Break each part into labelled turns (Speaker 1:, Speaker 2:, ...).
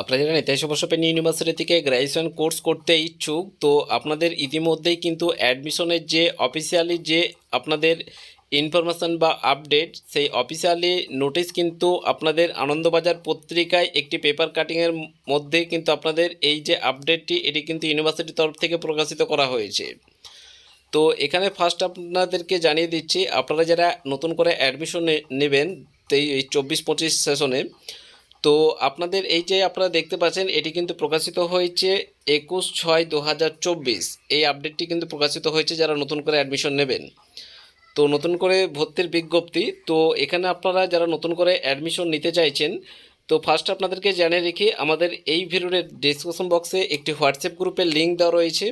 Speaker 1: আপনারা যারা নেতাজি সুভাষচন্দ্র ইউনিভার্সিটি থেকে গ্র্যাজুয়েশন কোর্স করতে ইচ্ছুক, তো আপনাদের ইতিমধ্যেই কিন্তু অ্যাডমিশনের যে অফিসিয়ালি যে আপনাদের ইনফরমেশান বা আপডেট, সেই অফিসিয়ালি নোটিশ কিন্তু আপনাদের আনন্দবাজার পত্রিকায় একটি পেপার কাটিংয়ের মধ্যে কিন্তু আপনাদের এই যে আপডেটটি, এটি কিন্তু ইউনিভার্সিটির তরফ থেকে প্রকাশিত করা হয়েছে। তো এখানে ফার্স্ট আপনাদেরকে জানিয়ে দিচ্ছি, আপনারা যারা নতুন করে অ্যাডমিশন নেবেন এই 24-25 সেশনে, তো আপনাদের এই যে আপনারা দেখতে পাচ্ছেন, এটি কিন্তু প্রকাশিত হয়েছে 21/6/2024। এই আপডেটটি কিন্তু প্রকাশিত হয়েছে যারা নতুন করে অ্যাডমিশন নেবেন। তো নতুন করে ভর্তির বিজ্ঞপ্তি। তো এখানে আপনারা যারা নতুন করে অ্যাডমিশন নিতে চাইছেন, তো ফার্স্ট আপনাদেরকে জানিয়ে রেখে আমাদের এই ভিডিওর ডিসক্রিপশন বক্সে একটি হোয়াটসঅ্যাপ গ্রুপের লিঙ্ক দেওয়া রয়েছে,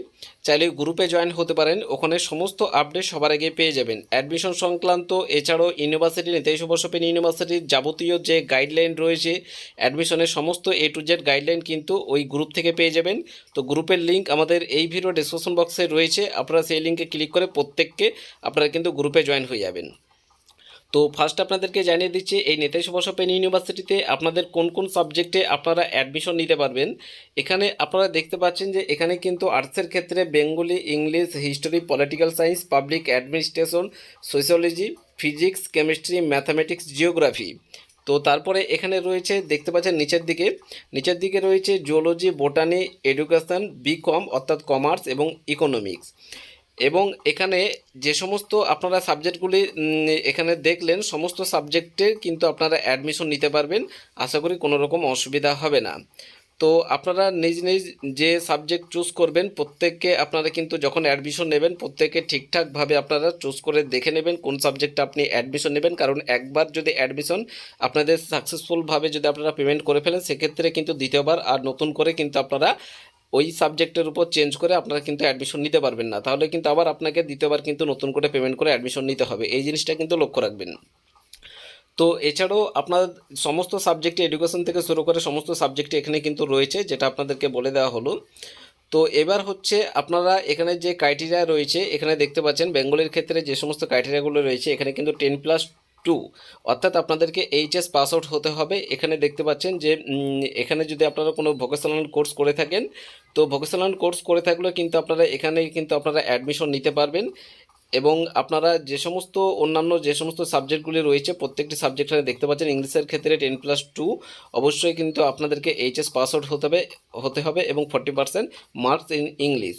Speaker 1: চাইলে গ্রুপে জয়েন হতে পারেন। ওখানে সমস্ত আপডেট সবার আগে পেয়ে যাবেন অ্যাডমিশন সংক্রান্ত। এছাড়াও ইউনিভার্সিটি নেতাজি সুভাষচন্দ্র ইউনিভার্সিটির যাবতীয় যে গাইডলাইন রয়েছে অ্যাডমিশনের, সমস্ত A to Z গাইডলাইন কিন্তু ওই গ্রুপ থেকে পেয়ে যাবেন। তো গ্রুপের লিঙ্ক আমাদের এই ভিডিও ডিসক্রিপশন বক্সে রয়েছে, আপনারা সেই লিঙ্কে ক্লিক করে প্রত্যেককে আপনারা কিন্তু গ্রুপে জয়েন হয়ে যাবেন। তো ফার্স্ট আপনাদেরকে জানিয়ে দিচ্ছি, এই নেতাজি সুভাষচন্দ্র ইউনিভার্সিটিতে আপনাদের কোন কোন সাবজেক্টে আপনারা অ্যাডমিশন নিতে পারবেন। এখানে আপনারা দেখতে পাচ্ছেন যে এখানে কিন্তু আর্টসের ক্ষেত্রে Bengali, English, history, political science, public administration, sociology, physics, chemistry, mathematics, geography. তো তারপরে এখানে রয়েছে দেখতে পাচ্ছেন নিচের দিকে রয়েছে জুওলজি, বোটানি, এডুকেশন, বিকম অর্থাৎ কমার্স এবং ইকোনমিক্স। এবং এখানে যে সমস্ত আপনারা সাবজেক্টগুলি এখানে দেখলেন, সমস্ত সাবজেক্টে কিন্তু আপনারা অ্যাডমিশন নিতে পারবেন। আশা করি কোনো রকম অসুবিধা হবে না। তো আপনারা নিজ নিজ যে সাবজেক্ট চুজ করবেন, প্রত্যেককে আপনারা কিন্তু যখন অ্যাডমিশন নেবেন প্রত্যেকে ঠিকঠাকভাবে আপনারা চুজ করে দেখে নেবেন কোন সাবজেক্টে আপনি অ্যাডমিশন নেবেন। কারণ একবার যদি অ্যাডমিশন আপনাদের সাকসেসফুলভাবে যদি আপনারা পেমেন্ট করে ফেলেন, সেক্ষেত্রে কিন্তু দ্বিতীয়বার আর নতুন করে কিন্তু আপনারা ওই সাবজেক্টের উপর চেঞ্জ করে আপনারা কিন্তু অ্যাডমিশন নিতে পারবেন না। তাহলে কিন্তু আবার আপনাকে দ্বিতীয়বার কিন্তু নতুন করে পেমেন্ট করে অ্যাডমিশন নিতে হবে। এই জিনিসটা কিন্তু লক্ষ্য রাখবেন। তো এছাড়াও আপনার সমস্ত সাবজেক্টে, এডুকেশন থেকে শুরু করে সমস্ত সাবজেক্টে এখানে কিন্তু রয়েছে, যেটা আপনাদেরকে বলে দেওয়া হলো। তো এবার হচ্ছে আপনারা এখানে যে ক্রাইটেরিয়া রয়েছে, এখানে দেখতে পাচ্ছেন বেঙ্গলের ক্ষেত্রে যে সমস্ত ক্রাইটেরিয়াগুলো রয়েছে, এখানে কিন্তু 10+2 অর্থাৎ আপনাদেরকে এইচএস পাস আউট হতে হবে। এখানে দেখতে পাচ্ছেন যে এখানে যদি আপনারা কোনো ভোকেশনাল কোর্স করে থাকেন, তো ভোকেশনাল কোর্স করে থাকলেও কিন্তু আপনারা এখানে কিন্তু আপনারা অ্যাডমিশন নিতে পারবেন। এবং আপনারা যে সমস্ত অন্যান্য যে সমস্ত সাবজেক্টগুলি রয়েছে, প্রত্যেকটি সাবজেক্টে দেখতে পাচ্ছেন ইংলিশের ক্ষেত্রে 10+2 অবশ্যই কিন্তু আপনাদেরকে এইচএস পাস আউট হতে হবে এবং 40% মার্কস ইন ইংলিশ।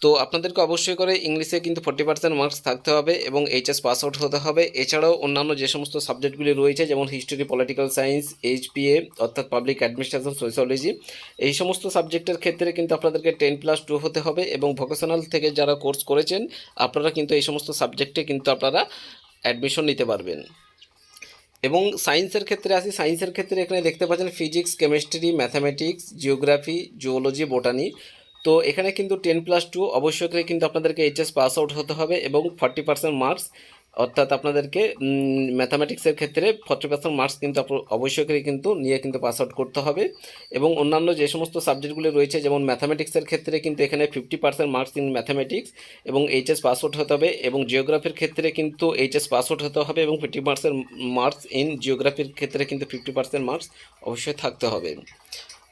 Speaker 1: তো আপনাদেরকে অবশ্যই করে ইংলিশে কিন্তু 40% মার্কস থাকতে হবে এবং এইচএস পাস আউট হতে হবে। এছাড়াও অন্যান্য যে সমস্ত সাবজেক্টগুলি রয়েছে, যেমন হিস্টোরি, পলিটিক্যাল সায়েন্স, এইচপিএ অর্থাৎ পাবলিক অ্যাডমিনিস্ট্রেশন, সোশিওলজি, এই সমস্ত সাবজেক্টের ক্ষেত্রে কিন্তু আপনাদেরকে 10+2 হতে হবে। এবং ভোকেশনাল থেকে যারা কোর্স করেছেন, আপনারা কিন্তু এই সমস্ত সাবজেক্টে কিন্তু আপনারা অ্যাডমিশন নিতে পারবেন। এবং সায়েন্সের ক্ষেত্রে আসি, সায়েন্সের ক্ষেত্রে এখানে দেখতে পাচ্ছেন physics, chemistry, mathematics, geography, zoology, botany. তো এখানে কিন্তু 10+2 অবশ্যই করে কিন্তু আপনাদেরকে এইচএস পাস আউট হতে হবে এবং 40% মার্কস, অর্থাৎ আপনাদেরকে ম্যাথামেটিক্সের ক্ষেত্রে 40% মার্কস কিন্তু অবশ্যই করে কিন্তু নিয়ে কিন্তু পাস আউট করতে হবে। এবং অন্যান্য যে সমস্ত সাবজেক্টগুলি রয়েছে, যেমন ম্যাথামেটিক্সের ক্ষেত্রে কিন্তু এখানে 50% মার্কস ইন ম্যাথামেটিক্স এবং এইচএস পাস আউট হতে হবে। এবং জিওগ্রাফির ক্ষেত্রে কিন্তু এইচএস পাস আউট হতে হবে এবং 50% মার্কস ইন জিওগ্রাফির ক্ষেত্রে কিন্তু 50% মার্কস অবশ্যই থাকতে হবে।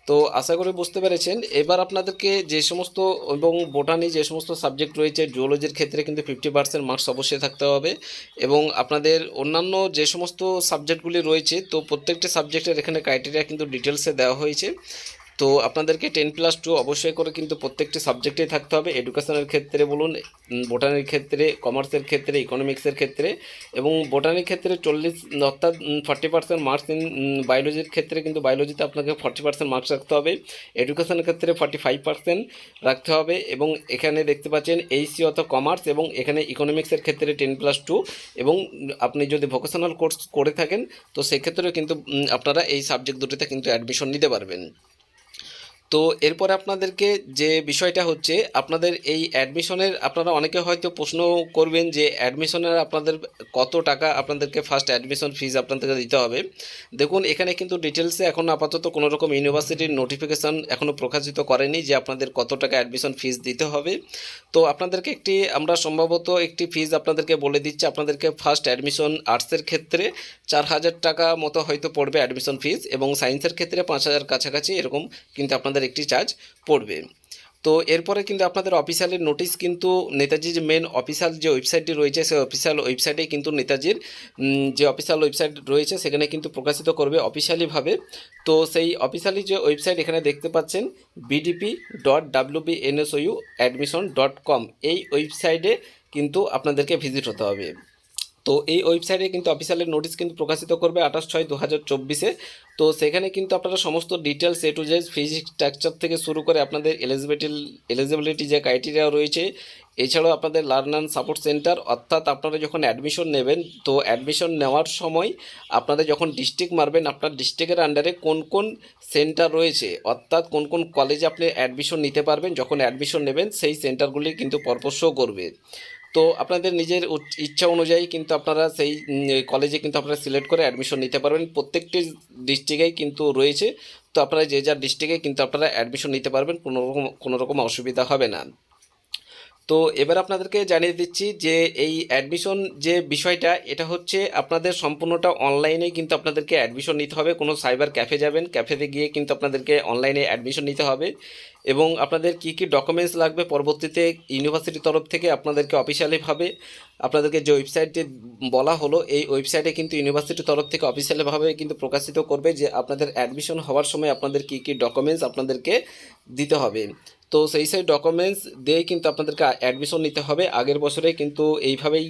Speaker 1: তো আশা করি বুঝতে পেরেছেন। এবার আপনাদেরকে যে সমস্ত, এবং বোটানি যে সমস্ত সাবজেক্ট রয়েছে, জুওলজির ক্ষেত্রে কিন্তু 50% মার্কস অবশ্যই থাকতে হবে। এবং আপনাদের অন্যান্য যে সমস্ত সাবজেক্টগুলি রয়েছে, তো প্রত্যেকটি সাবজেক্টের এখানে ক্রাইটেরিয়া কিন্তু ডিটেলসে দেওয়া হয়েছে। তো আপনাদেরকে 10+2 অবশ্যই করে কিন্তু প্রত্যেকটি সাবজেক্টেই থাকতে হবে। এডুকেশনের ক্ষেত্রে বলুন, বোটানির ক্ষেত্রে, কমার্সের ক্ষেত্রে, ইকোনমিক্সের ক্ষেত্রে। এবং বোটানির ক্ষেত্রে 40 অর্থাৎ 40% মার্কস ইন বায়োলজির ক্ষেত্রে কিন্তু বায়োলজিতে আপনাকে 40% মার্কস রাখতে হবে। এডুকেশনের ক্ষেত্রে 45% রাখতে হবে। এবং এখানে দেখতে পাচ্ছেন এইচসি অর্থাৎ কমার্স, এবং এখানে ইকোনমিক্সের ক্ষেত্রে 10+2। এবং আপনি যদি ভোকেশনাল কোর্স করে থাকেন, তো সেক্ষেত্রেও কিন্তু আপনারা এই সাবজেক্ট দুটিতে কিন্তু অ্যাডমিশন নিতে পারবেন। তো তো এরপরে আপনাদেরকে যে বিষয়টা হচ্ছে আপনাদের এই অ্যাডমিশনের আপনারা অনেকে হয়তো প্রশ্ন করবেন যে অ্যাডমিশনের আপনাদের কত টাকা আপনাদেরকে ফার্স্ট অ্যাডমিশন ফিজ আপনাদেরকে দিতে হবে। দেখুন এখানে কিন্তু ডিটেলসে এখন আপাতত কোনো রকম ইউনিভার্সিটির নোটিফিকেশান এখনও প্রকাশিত করেনি যে আপনাদের কত টাকা অ্যাডমিশন ফিজ দিতে হবে। তো আপনাদেরকে আমরা সম্ভবত একটি ফিজ আপনাদেরকে বলে দিচ্ছি। আপনাদেরকে ফার্স্ট অ্যাডমিশন আর্টসের ক্ষেত্রে 4,000 টাকা মতো হয়তো পড়বে অ্যাডমিশন ফিজ, এবং সায়েন্সের ক্ষেত্রে 5,000 কাছাকাছি এরকম কিন্তু আপনাদের একটি চার্জ পড়বে। তো এরপরে কিন্তু আপনাদের অফিসিয়ালি নোটিশ কিন্তু নেতাজির যে মেন অফিসিয়াল যে ওয়েবসাইটটি রয়েছে সেই অফিসিয়াল ওয়েবসাইটে কিন্তু নেতাজির যে অফিসিয়াল ওয়েবসাইট রয়েছে সেখানে কিন্তু প্রকাশিত করবে অফিসিয়ালিভাবে। তো সেই অফিসিয়ালি যে ওয়েবসাইট এখানে দেখতে পাচ্ছেন bdp.wbnsou.admission.com, এই ওয়েবসাইটে কিন্তু আপনাদেরকে ভিজিট হতে হবে। তো এই ওয়েবসাইটে কিন্তু অফিসিয়ালের নোটিশ কিন্তু প্রকাশিত করবে 28/6/2024-এ। তো সেখানে কিন্তু আপনারা সমস্ত details to Z fees structure থেকে শুরু করে আপনাদের এলিজিবিলিটি যে ক্রাইটেরিয়া রয়েছে, এছাড়াও আপনাদের লার্ন অ্যান্ড সাপোর্ট সেন্টার, অর্থাৎ আপনারা যখন অ্যাডমিশন নেবেন তো অ্যাডমিশন নেওয়ার সময় আপনাদের যখন ডিস্ট্রিক্ট মারবেন আপনার ডিস্ট্রিক্টের আন্ডারে কোন কোন সেন্টার রয়েছে, অর্থাৎ কোন কোন কলেজে আপনি অ্যাডমিশন নিতে পারবেন যখন অ্যাডমিশন নেবেন সেই সেন্টারগুলি কিন্তু পরপর শো করবে। তো আপনাদের নিজের ইচ্ছা অনুযায়ী কিন্তু আপনারা সেই কলেজে কিন্তু আপনারা সিলেক্ট করে অ্যাডমিশন নিতে পারবেন। প্রত্যেকটি ডিস্ট্রিক্টেই কিন্তু রয়েছে, তো আপনারা যে যার ডিস্ট্রিক্টে কিন্তু আপনারা অ্যাডমিশন নিতে পারবেন, কোনো রকম অসুবিধা হবে না। তো এবার আপনাদেরকে জানিয়ে দিচ্ছি যে এই অ্যাডমিশন যে বিষয়টা এটা হচ্ছে আপনাদের সম্পূর্ণটা অনলাইনে কিন্তু আপনাদেরকে অ্যাডমিশন নিতে হবে। কোনো সাইবার ক্যাফে যাবেন, ক্যাফেতে গিয়ে কিন্তু আপনাদেরকে অনলাইনে অ্যাডমিশন নিতে হবে, এবং আপনাদের কী কী ডকুমেন্টস লাগবে পরবর্তীতে ইউনিভার্সিটির তরফ থেকে আপনাদেরকে অফিসিয়ালিভাবে আপনাদেরকে যে ওয়েবসাইটে বলা হলো এই ওয়েবসাইটে কিন্তু ইউনিভার্সিটির তরফ থেকে অফিসিয়ালিভাবে কিন্তু প্রকাশিত করবে যে আপনাদের অ্যাডমিশন হওয়ার সময় আপনাদের কী কী ডকুমেন্টস আপনাদেরকে দিতে হবে। তো সেই ডকুমেন্টস দিয়েই কিন্তু আপনাদেরকে অ্যাডমিশন নিতে হবে। আগের বছরে কিন্তু এইভাবেই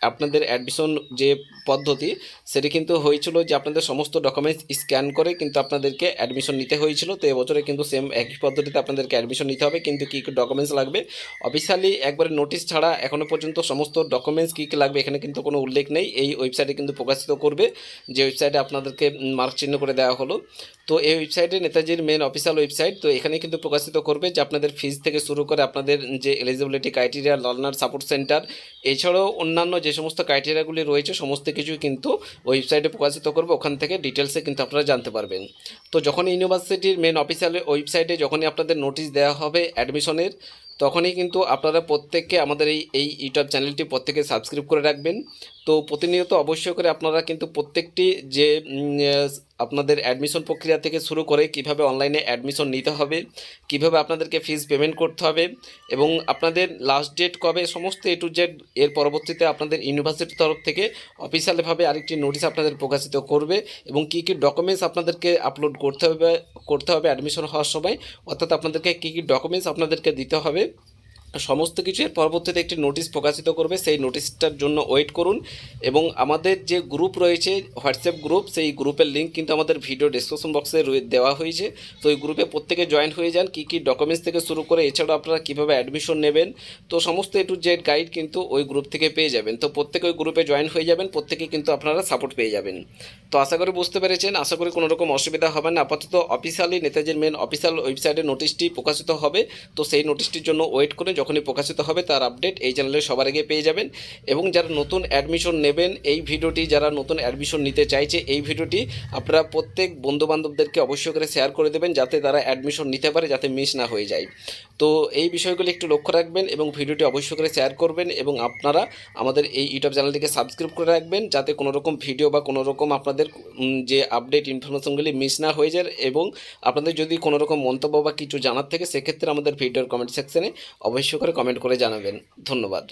Speaker 1: আপনাদের অ্যাডমিশন যে পদ্ধতি সেটি কিন্তু হয়েছিল যে আপনাদের সমস্ত ডকুমেন্টস স্ক্যান করে কিন্তু আপনাদেরকে অ্যাডমিশন নিতে হয়েছিল। তো এবছরে কিন্তু সেম একই পদ্ধতিতে আপনাদেরকে অ্যাডমিশন নিতে হবে, কিন্তু কী কী ডকুমেন্টস লাগবে অফিসিয়ালি একবারে নোটিশ ছাড়া এখনও পর্যন্ত সমস্ত ডকুমেন্টস কী কী লাগবে এখানে কিন্তু কোনো উল্লেখ নেই। এই ওয়েবসাইটে কিন্তু প্রকাশিত করবে, যে ওয়েবসাইটে আপনাদেরকে মার্ক চিহ্ন করে দেওয়া হলো। তো এই ওয়েবসাইটে নেতাজির মেন অফিসিয়াল ওয়েবসাইট, তো এখানে কিন্তু প্রকাশিত করবে যে আপনাদের ফিজ থেকে শুরু করে আপনাদের যে eligibility criteria, learner support centre, এছাড়াও অন্যান্য যে সমস্ত ক্রাইটেরিয়াগুলি রয়েছে সমস্ত কিছু কিন্তু ওয়েবসাইটে প্রকাশিত করবে। ওখান থেকে ডিটেলসে কিন্তু আপনারা জানতে পারবেন। তো যখন ইউনিভার্সিটির মেন অফিসিয়াল ওয়েবসাইটে যখনই আপনাদের নোটিশ দেওয়া হবে অ্যাডমিশনের, তখনই কিন্তু আপনারা প্রত্যেককে আমাদের এই ইউটিউব চ্যানেলটি প্রত্যেকে সাবস্ক্রাইব করে রাখবেন। তো প্রতিনিয়ত অবশ্যই করে আপনারা কিন্তু প্রত্যেকটি যে আপনাদের অ্যাডমিশন প্রক্রিয়া থেকে শুরু করে কিভাবে অনলাইনে অ্যাডমিশন নিতে হবে, কিভাবে আপনাদেরকে ফিস পেমেন্ট করতে হবে, এবং আপনাদের লাস্ট ডেট কবে, সমস্ত টু জেড এর পরবর্তীতে আপনাদের ইউনিভার্সিটির তরফ থেকে অফিসিয়ালিভাবে আরেকটি নোটিশ আপনাদের প্রকাশিত করবে, এবং কী কী ডকুমেন্টস আপনাদেরকে আপলোড করতে হবে অ্যাডমিশন হওয়ার সময়, অর্থাৎ আপনাদেরকে কী কী ডকুমেন্টস আপনাদেরকে দিতে হবে সমস্ত কিছু এর পরবর্তীতে একটি নোটিশ প্রকাশিত করবে। সেই নোটিশটার জন্য ওয়েট করুন, এবং আমাদের যে গ্রুপ রয়েছে হোয়াটসঅ্যাপ গ্রুপ, সেই গ্রুপের লিঙ্ক কিন্তু আমাদের ভিডিও ডিসক্রিপশন বক্সে দেওয়া হয়েছে। তো এই গ্রুপে প্রত্যেকে জয়েন হয়ে যান, কী কী ডকুমেন্টস থেকে শুরু করে এছাড়াও আপনারা কীভাবে অ্যাডমিশন নেবেন, তো সমস্ত টু জেড গাইড কিন্তু ওই গ্রুপ থেকে পেয়ে যাবেন। তো প্রত্যেকে ওই গ্রুপে জয়েন হয়ে যাবেন, প্রত্যেকে কিন্তু আপনারা সাপোর্ট পেয়ে যাবেন। তো আশা করি বুঝতে পেরেছেন, আশা করি কোনো রকম অসুবিধা হবে না। আপাতত অফিসিয়ালি নেতাজির মেন অফিসিয়াল ওয়েবসাইটে নোটিশটি প্রকাশিত হবে, তো সেই নোটিশটির জন্য ওয়েট করে যখনই প্রকাশিত হবে তার আপডেট এই চ্যানেলে সবার আগে পেয়ে যাবেন। এবং যারা নতুন অ্যাডমিশন নেবেন এই ভিডিওটি, যারা নতুন অ্যাডমিশন নিতে চাইছে এই ভিডিওটি আপনারা প্রত্যেক বন্ধুবান্ধবদেরকে অবশ্যই করে শেয়ার করে দেবেন, যাতে তারা অ্যাডমিশন নিতে পারে, যাতে মিস না হয়ে যায়। তো এই বিষয়গুলি একটু লক্ষ্য রাখবেন এবং ভিডিওটি অবশ্যই করে শেয়ার করবেন, এবং আপনারা আমাদের এই ইউটিউব চ্যানেলটিকে সাবস্ক্রাইব করে রাখবেন, যাতে কোনো রকম ভিডিও বা কোনো রকম আপনাদের যে আপডেট ইনফরমেশনগুলি মিস না হয়ে যায়। এবং আপনাদের যদি কোনো রকম মন্তব্য বা কিছু জানার থাকে সেক্ষেত্রে আমাদের ভিডিওর কমেন্ট সেকশনে অবশ্যই করে কমেন্ট করে জানাবেন। ধন্যবাদ।